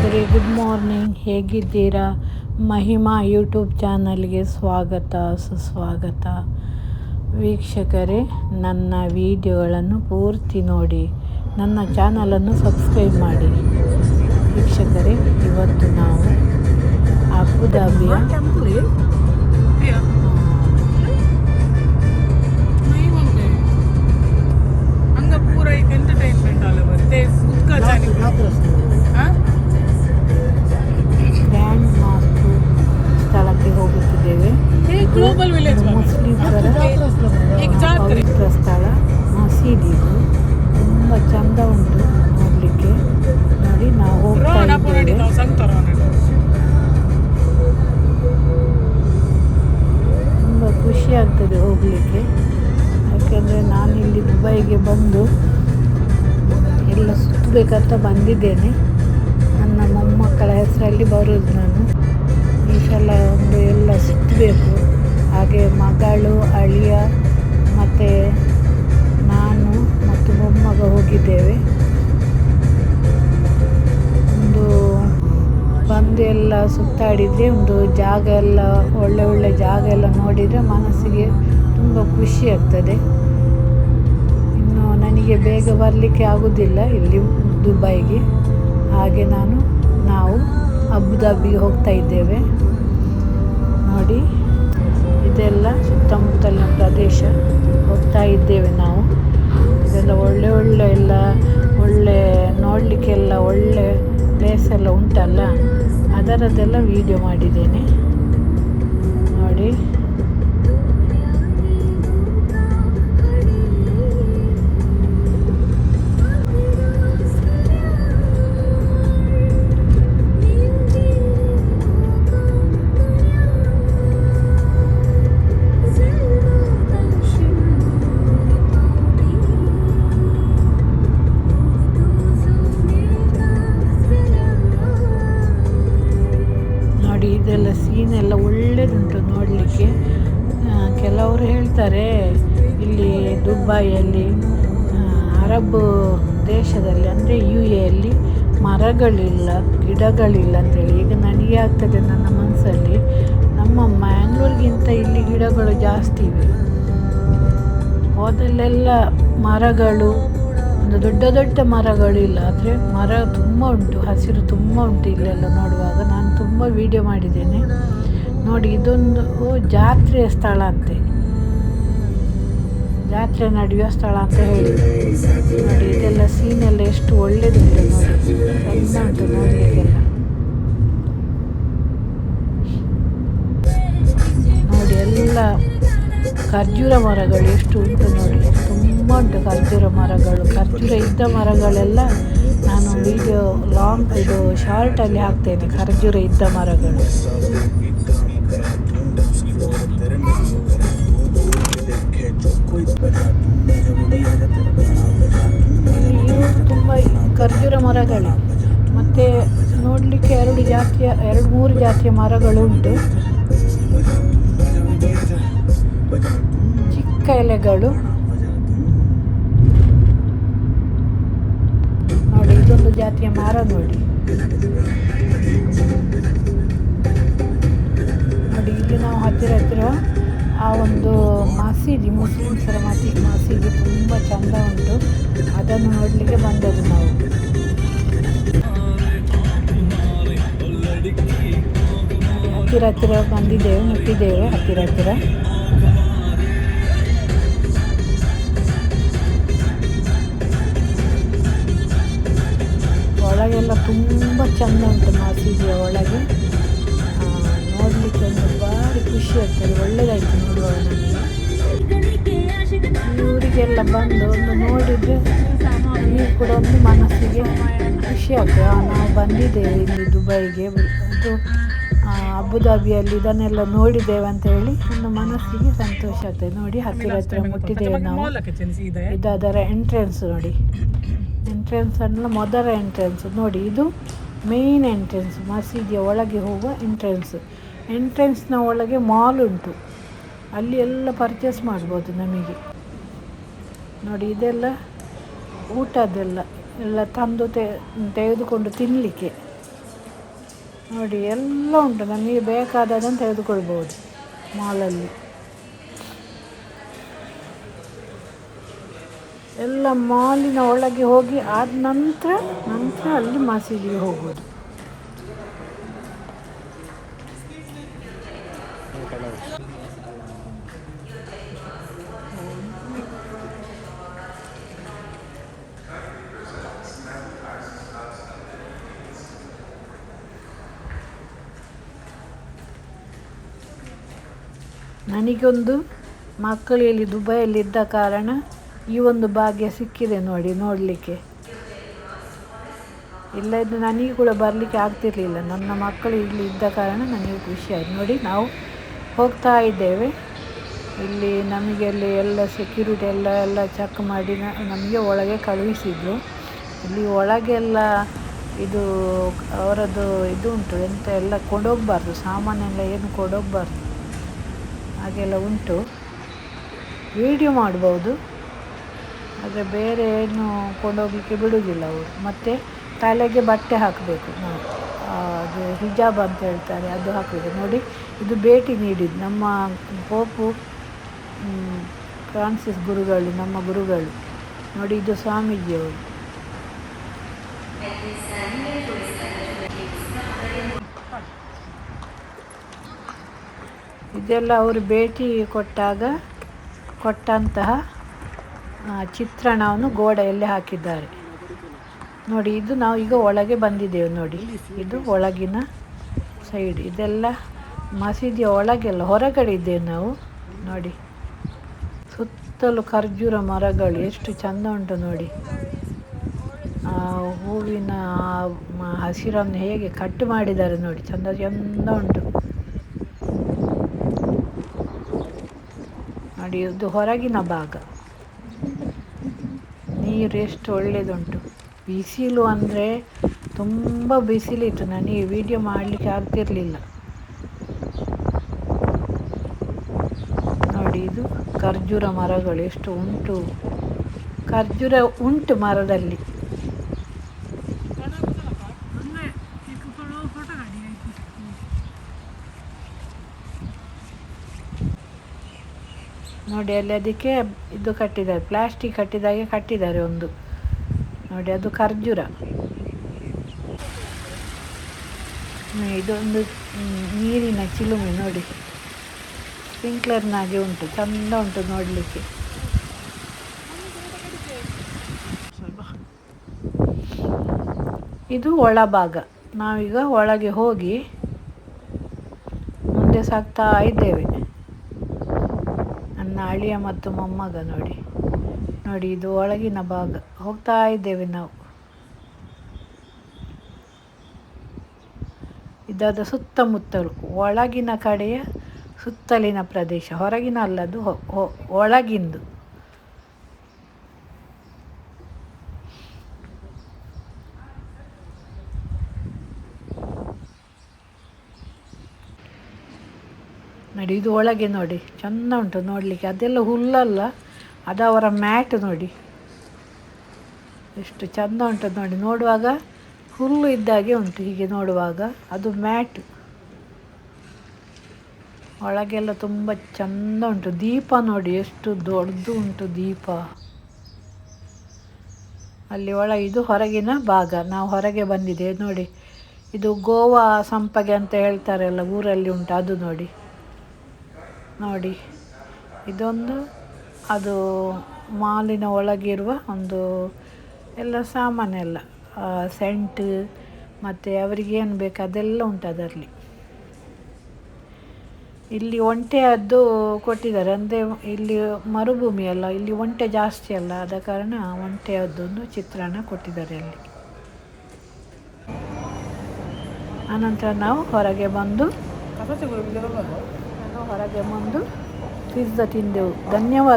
ವೀಕ್ಷಕರೇ, good morning. ಹೇಗಿದ್ದೀರಾ? Mahima YouTube ಚಾನಲ್ಗೆ ಸ್ವಾಗತ ಸುಸ್ವಾಗತ. ವೀಕ್ಷಕರೇ, ನನ್ನ ವಿಡಿಯೋಗಳನ್ನು ಪೂರ್ತಿ ನೋಡಿ, ನನ್ನ ಚಾನಲನ್ನು ಸಬ್ಸ್ಕ್ರೈಬ್ ಮಾಡಿ. ವೀಕ್ಷಕರೇ, ಇವತ್ತು ನಾವು ಅಬುದಾಬಿಯ ಗ್ರ್ಯಾಂಡ್ ಮಾಸ್ಕ್ ಸ್ಥಳಕ್ಕೆ ಹೋಗುತ್ತಿದ್ದೇವೆ. ಮುಸ್ಲಿಮರ ಪವಿತ್ರ ಸ್ಥಳ ಮಸೀದಿ. ಇದು ತುಂಬ ಚಂದ ಉಂಟು ನೋಡಲಿಕ್ಕೆ. ನೋಡಿ, ನಾವು ಹೋಗ್ತಾ ಇದ್ದೇವೆ. ತುಂಬ ಖುಷಿ ಆಗ್ತದೆ ಹೋಗಲಿಕ್ಕೆ. ಯಾಕೆಂದರೆ ನಾನಿಲ್ಲಿ ದುಬೈಗೆ ಬಂದು ಎಲ್ಲ ಸುತ್ತಬೇಕಂತ ಬಂದಿದ್ದೇನೆ. ನನ್ನ ಮೊಮ್ಮಕ್ಕಳ ಹೆಸರಲ್ಲಿ ಬರೋದು ನಾನು. ಈ ಸಲ ಒಂದು ಎಲ್ಲ ಸುತ್ತಬೇಕು. ಹಾಗೆ ಮಗಳು, ಅಳಿಯ ಮತ್ತು ನಾನು ಮತ್ತು ಮೊಮ್ಮಗ ಹೋಗಿದ್ದೇವೆ. ಒಂದು ಬಂದು ಎಲ್ಲ ಸುತ್ತಾಡಿದರೆ, ಒಂದು ಜಾಗ ಎಲ್ಲ ಒಳ್ಳೆ ಒಳ್ಳೆ ಜಾಗ ಎಲ್ಲ ನೋಡಿದರೆ ಮನಸ್ಸಿಗೆ ತುಂಬ ಖುಷಿ ಆಗ್ತದೆ. ಇನ್ನು ನನಗೆ ಬೇಗ ಬರಲಿಕ್ಕೆ ಆಗೋದಿಲ್ಲ ಇಲ್ಲಿ ದುಬೈಗೆ. ಹಾಗೆ ನಾವು ಅಬುದಾಬಿಗೆ ಹೋಗ್ತಾ ಇದ್ದೇವೆ. ನೋಡಿ, ಇದೆಲ್ಲ ಸುತ್ತಮುತ್ತಲಿನ ಪ್ರದೇಶ ಹೋಗ್ತಾ ಇದ್ದೇವೆ ನಾವು. ಇದೆಲ್ಲ ಒಳ್ಳೆ ಒಳ್ಳೆ ನೋಡಲಿಕ್ಕೆಲ್ಲ ಒಳ್ಳೆ ಪ್ಲೇಸ್ ಎಲ್ಲ ಉಂಟಲ್ಲ, ಅದರದ್ದೆಲ್ಲ ವಿಡಿಯೋ ಮಾಡಿದ್ದೇನೆ ನೋಡಿ. ಇದೆಲ್ಲ ಸೀನ್ ಎಲ್ಲ ಒಳ್ಳೆಯದುಂಟು ನೋಡಲಿಕ್ಕೆ. ಕೆಲವರು ಹೇಳ್ತಾರೆ ಇಲ್ಲಿ ದುಬೈಯಲ್ಲಿ, ಅರಬ್ ದೇಶದಲ್ಲಿ ಅಂದರೆ UAE ಮರಗಳಿಲ್ಲ, ಗಿಡಗಳಿಲ್ಲ ಅಂತೇಳಿ. ಈಗ ನನಗೆ ಆಗ್ತದೆ ನನ್ನ ಮನಸ್ಸಲ್ಲಿ, ನಮ್ಮ ಮ್ಯಾಂಗ್ಳೂರಿಗಿಂತ ಇಲ್ಲಿ ಗಿಡಗಳು ಜಾಸ್ತಿ ಇವೆ. ಹೋದಲ್ಲೆಲ್ಲ ಮರಗಳು, ಒಂದು ದೊಡ್ಡ ದೊಡ್ಡ ಮರಗಳು ಇಲ್ಲ, ಆದರೆ ಮರ ತುಂಬ ಉಂಟು, ಹಸಿರು ತುಂಬ ಉಂಟು ಇಲ್ಲೆಲ್ಲ ನೋಡುವಾಗ. ನಾನು ತುಂಬ ವಿಡಿಯೋ ಮಾಡಿದ್ದೇನೆ ನೋಡಿ. ಇದೊಂದು ಜಾತ್ರೆಯ ಸ್ಥಳ ಅಂತೆ, ಜಾತ್ರೆ ನಡೆಯುವ ಸ್ಥಳ ಅಂತ ಹೇಳಿ ನೋಡಿ. ಇದೆಲ್ಲ ಸೀನೆಲ್ಲ ಎಷ್ಟು ಒಳ್ಳೆಯದುಂಟು ನೋಡಿ, ಚೆಂದ ಉಂಟು ನೋಡಲಿಕ್ಕೆಲ್ಲ. ನೋಡಿ, ಎಲ್ಲ ಖರ್ಜೂರ ಮರಗಳು ಎಷ್ಟು ಉಂಟು ನೋಡಿ, ತುಂಬ ಉಂಟು ಖರ್ಜೂರ ಮರಗಳು. ಖರ್ಜೂರ ಇದ್ದ ಮರಗಳೆಲ್ಲ ನಾನು ವಿಡಿಯೋ ಇದು ಶಾರ್ಟಲ್ಲಿ ಹಾಕ್ತೇನೆ, ಖರ್ಜೂರ ಇದ್ದ ಮರಗಳು. ತುಂಬ ಖರ್ಜೂರ ಮರಗಳು. ಮತ್ತು ನೋಡಲಿಕ್ಕೆ 2-3 ಜಾತಿಯ ಮರಗಳು ಉಂಟು. ಚಿಕ್ಕ ಎಲೆಗಳು ನೋಡಿ. ಇದೊಂದು ಜಾತಿಯ ಮರ ನೋಡಿ. ಇಲ್ಲಿ ನಾವು ಹತ್ತಿರ ಆ ಒಂದು ಮಸೀದಿ, ಮುಸ್ಲಿಮ್ಸರ ಮಸೀದಿ ತುಂಬ ಚಂದ ಉಂಟು. ಅದನ್ನು ನೋಡಲಿಕ್ಕೆ ಬಂದದ್ದು ನಾವು. ಹತ್ತಿರ ಬಂದಿದ್ದೇವೆ, ಮುಟ್ಟಿದ್ದೇವೆ ಹತ್ತಿರ. ಒಳಗೆಲ್ಲ ತುಂಬ ಚಂದ ಉಂಟು ಮಸೀದಿಯ ಒಳಗೆ. ನೋಡಲಿಕ್ಕೆ ಒಂದು ಭಾರಿ ಖುಷಿ ಆಗ್ತದೆ, ಒಳ್ಳೆಯದಾಯಿತು ನೋಡುವಾಗ ನನಗೆ. ಊರಿಗೆಲ್ಲ ಬಂದು ಒಂದು ನೋಡಿದರೆ ನೀವು ಕೂಡ ಒಂದು ಮನಸ್ಸಿಗೆ ಖುಷಿ ಆಗ್ತದೆ. ನಾವು ಬಂದಿದ್ದೇವೆ ಇಲ್ಲಿ ದುಬೈಗೆ, ಅದು ಅಬುದಾಬಿಯಲ್ಲಿ ಇದನ್ನೆಲ್ಲ ನೋಡಿದ್ದೇವೆ ಅಂತ ಹೇಳಿ ಒಂದು ಮನಸ್ಸಿಗೆ ಸಂತೋಷ ಆಗ್ತದೆ. ನೋಡಿ, ಹತ್ತಿರ ಮುಟ್ಟಿದ್ದೇವೆ ನಾವು. ಇದು ಅದರ ಎಂಟ್ರೆನ್ಸ್ ನೋಡಿ. ಎಂಟ್ರೆನ್ಸ್ ಅನ್ನಲ್ಲ, ಮೊದಲ ಎಂಟ್ರೆನ್ಸ್ ನೋಡಿ. ಇದು ಮೇನ್ ಎಂಟ್ರೆನ್ಸ್, ಮಸೀದಿಯ ಒಳಗೆ ಹೋಗುವ ಎಂಟ್ರೆನ್ಸ್ನ ಒಳಗೆ ಮಾಲ್ ಉಂಟು. ಅಲ್ಲಿ ಎಲ್ಲ ಪರ್ಚೇಸ್ ಮಾಡ್ಬೋದು ನಮಗೆ ನೋಡಿ. ಇದೆಲ್ಲ ಊಟದ್ದೆಲ್ಲ ಎಲ್ಲ ತಂದು ತೆಗೆದುಕೊಂಡು ತಿನ್ನಲಿಕ್ಕೆ ನೋಡಿ ಎಲ್ಲ ಉಂಟು, ನಮಗೆ ಬೇಕಾದದನ್ನು ತೆಗೆದುಕೊಳ್ಬೋದು ಮಾಲಲ್ಲಿ. ಎಲ್ಲ ಮಾಲಿನ ಒಳಗೆ ಹೋಗಿ ಆದ ನಂತರ ಅಲ್ಲಿ ಮಸೀದಿಗೆ ಹೋಗೋದು. ನನಗೊಂದು ಮಕ್ಕಳು ಇಲ್ಲಿ ದುಬೈಯಲ್ಲಿದ್ದ ಕಾರಣ ಈ ಒಂದು ಭಾಗ್ಯ ಸಿಕ್ಕಿದೆ ನೋಡಿ ನೋಡಲಿಕ್ಕೆ. ಇಲ್ಲದಿದ್ದರೆ ನನಗೆ ಕೂಡ ಬರಲಿಕ್ಕೆ ಆಗ್ತಿರಲಿಲ್ಲ. ನನ್ನ ಮಕ್ಕಳು ಇಲ್ಲಿ ಇದ್ದ ಕಾರಣ ನನಗೆ ಖುಷಿ ಆಯಿತು. ನೋಡಿ ನಾವು ಹೋಗ್ತಾ ಇದ್ದೇವೆ. ಇಲ್ಲಿ ನಮಗೆ ಅಲ್ಲಿ ಎಲ್ಲ ಸೆಕ್ಯೂರಿಟಿ ಎಲ್ಲ ಚೆಕ್ ಮಾಡಿ ನಮಗೆ ಒಳಗೆ ಕಳುಹಿಸಿದ್ರು. ಇಲ್ಲಿ ಒಳಗೆಲ್ಲ ಇದು ಅವರದ್ದು ಇದು ಉಂಟು, ಎಂತ ಎಲ್ಲ ಕೊಂಡೋಗಬಾರ್ದು, ಸಾಮಾನೆಲ್ಲ ಏನು ಕೊಂಡೋಗಬಾರ್ದು, ಹಾಗೆಲ್ಲ ಉಂಟು. ವಿಡಿಯೋ ಮಾಡ್ಬೋದು, ಆದರೆ ಬೇರೆ ಏನು ಕೊಂಡೋಗಲಿಕ್ಕೆ ಬಿಡೋದಿಲ್ಲ ಅವರು. ಮತ್ತು ತಲೆಗೆ ಬಟ್ಟೆ ಹಾಕಬೇಕು ನಾವು, ಅದು ಹಿಜಾಬ್ ಅಂತ ಹೇಳ್ತಾರೆ, ಅದು ಹಾಕಬೇಕು. ನೋಡಿ ಇದು ಭೇಟಿ ನೀಡಿದ್ದು ನಮ್ಮ ಪೋಪು ಫ್ರಾನ್ಸಿಸ್ ಗುರುಗಳು, ನಮ್ಮ ಗುರುಗಳು. ನೋಡಿ ಇದು ಸ್ವಾಮೀಜಿಯವರು. ಇದೆಲ್ಲ ಅವರು ಭೇಟಿ ಕೊಟ್ಟಂತಹ ಚಿತ್ರಣವನ್ನು ಗೋಡೆಯಲ್ಲಿ ಹಾಕಿದ್ದಾರೆ ನೋಡಿ. ಇದು ನಾವು ಈಗ ಒಳಗೆ ಬಂದಿದ್ದೇವೆ ನೋಡಿ, ಇದು ಒಳಗಿನ ಸೈಡ್. ಇದೆಲ್ಲ ಮಸೀದಿಯ ಒಳಗೆಲ್ಲ, ಹೊರಗಡೆ ಇದ್ದೇವೆ ನಾವು ನೋಡಿ. ಸುತ್ತಲೂ ಖರ್ಜೂರ ಮರಗಳು ಎಷ್ಟು ಚೆಂದ ಉಂಟು ನೋಡಿ. ಹೂವಿನ ಹಸಿರನ್ನು ಹೇಗೆ ಕಟ್ ಮಾಡಿದ್ದಾರೆ ನೋಡಿ, ಚೆಂದ ಚೆಂದ ಉಂಟು ನೋಡಿ. ಇದು ಹೊರಗಿನ ಭಾಗ. ನೀರು ಎಷ್ಟು ಒಳ್ಳೆಯದುಂಟು. ಬಿಸಿಲು ಅಂದರೆ ತುಂಬ ಬಿಸಿಲಿತ್ತು, ನನಗೆ ವಿಡಿಯೋ ಮಾಡಲಿಕ್ಕೆ ಆಗ್ತಿರಲಿಲ್ಲ ನೋಡಿ. ಇದು ಖರ್ಜೂರ ಮರಗಳು ಎಷ್ಟು ಉಂಟು, ಖರ್ಜೂರ ಉಂಟು ಮರದಲ್ಲಿ. ನೋಡಿ ಅಲ್ಲಿ ಅದಕ್ಕೆ ಇದು ಕಟ್ಟಿದ್ದಾರೆ, ಪ್ಲಾಸ್ಟಿಕ್ ಕಟ್ಟಿದಾಗೆ ಕಟ್ಟಿದ್ದಾರೆ ಒಂದು ನೋಡಿ, ಅದು ಖರ್ಜೂರ. ಇದೊಂದು ನೀರಿನ ಚಿಲುಮೆ ನೋಡಿ, ಸ್ಪ್ರಿಂಕ್ಲರ್ನಾಗೆ ಉಂಟು, ಚೆಂದ ಉಂಟು ನೋಡಲಿಕ್ಕೆ. ಇದು ಒಳಭಾಗ. ನಾವೀಗ ಒಳಗೆ ಹೋಗಿ ಮುಂದೆ ಸಾಗ್ತಾ ಇದ್ದೇವೆ. ನನ್ನ ಅಳಿಯ ಮತ್ತು ಮೊಮ್ಮಗ ನೋಡಿ. ಇದು ಒಳಗಿನ ಭಾಗ. ಹೋಗ್ತಾ ಇದ್ದೇವೆ ನಾವು. ಇದಾದ ಸುತ್ತಮುತ್ತಲು ಒಳಗಿನ ಕಡೆಯ ಸುತ್ತಲಿನ ಪ್ರದೇಶ, ಹೊರಗಿನ ಅಲ್ಲದು, ಒಳಗಿಂದು. ನೋಡಿ ಇದು ಒಳಗೆ ನೋಡಿ, ಚೆಂದ ಉಂಟು ನೋಡಲಿಕ್ಕೆ. ಅದೆಲ್ಲ ಹುಲ್ಲಲ್ಲ, ಅದು ಅವರ ಮ್ಯಾಟ್ ನೋಡಿ, ಎಷ್ಟು ಚೆಂದ ಉಂಟು ನೋಡಿ. ನೋಡುವಾಗ ಹುಲ್ಲು ಇದ್ದಾಗೆ ಉಂಟು, ಹೀಗೆ ನೋಡುವಾಗ ಅದು ಮ್ಯಾಟ್. ಒಳಗೆಲ್ಲ ತುಂಬ ಚೆಂದ ಉಂಟು. ದೀಪ ನೋಡಿ ಎಷ್ಟು ದೊಡ್ಡದು ಉಂಟು ದೀಪ ಅಲ್ಲಿ ಒಳಗೆ. ಇದು ಹೊರಗಿನ ಭಾಗ. ನಾವು ಹೊರಗೆ ಬಂದಿದ್ದೇವೆ ನೋಡಿ. ಇದು ಗೋವಾ ಸಂಪಗೆ ಅಂತ ಹೇಳ್ತಾರಲ್ಲ, ಊರಲ್ಲಿ ಉಂಟು ಅದು ನೋಡಿ. ಇದೊಂದು ಅದು ಮಾಲಿನ ಒಳಗಿರುವ ಒಂದು ಎಲ್ಲ ಸಾಮಾನೆಲ್ಲ, ಸೆಂಟ್ ಮತ್ತು ಅವರಿಗೇನು ಬೇಕು ಅದೆಲ್ಲ ಉಂಟು ಅದರಲ್ಲಿ. ಇಲ್ಲಿ ಒಂಟೆಯದ್ದು ಕೊಟ್ಟಿದ್ದಾರೆ, ಅಂದರೆ ಇಲ್ಲಿ ಮರುಭೂಮಿ ಅಲ್ಲ, ಇಲ್ಲಿ ಒಂಟೆ ಜಾಸ್ತಿ ಅಲ್ಲ, ಆದ ಕಾರಣ ಒಂಟೆಯದ್ದೊಂದು ಚಿತ್ರಣ ಕೊಟ್ಟಿದ್ದಾರೆ ಅಲ್ಲಿ. ಆನಂತರ ನಾವು ಹೊರಗೆ ಬಂದು ಪಿಜ್ಜಾ ತಿಂದೆವು. ಧನ್ಯವಾದ.